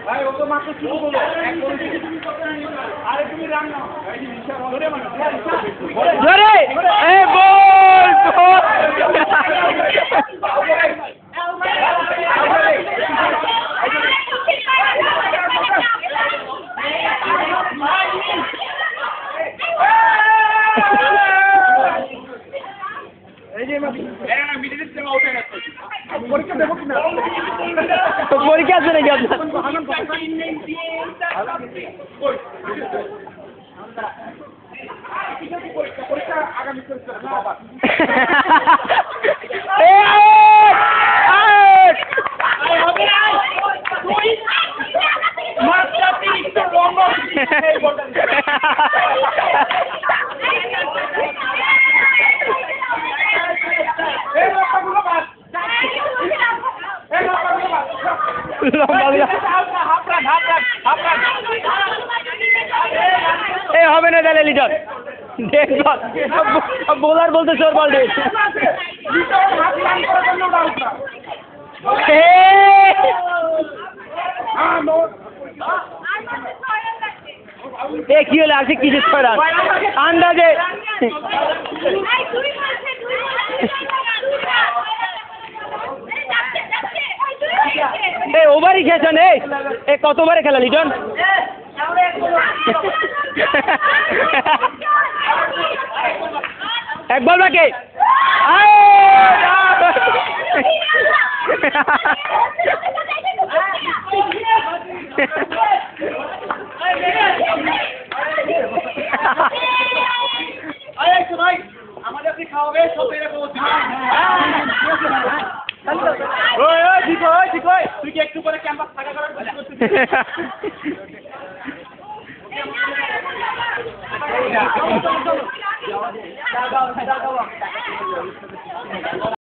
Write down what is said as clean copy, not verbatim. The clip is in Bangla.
ভাই ও তো মাত্র শুরু করলো আরে তুমি রান নাও ধরে এ বল এই যে এরা মিডিল থেকে আউট হয়ে গেছে পরীক্ষা দেব কি না পরীক্ষা আছে নাকি আপনার পরীক্ষা আগামী বাবা হবে না তাহলে লিটন বোলার বলতে চোর বল ডেট কি হলো আছে কিছু ছড়ান আন্দাজে ওভারই খেয়েছেন এই কতবারে খেলা লিটন এক বল বাকি আমাদের খাওয়াবে সব এরকম তুই কি একটু করে ক্যাম্পাস থাকা করার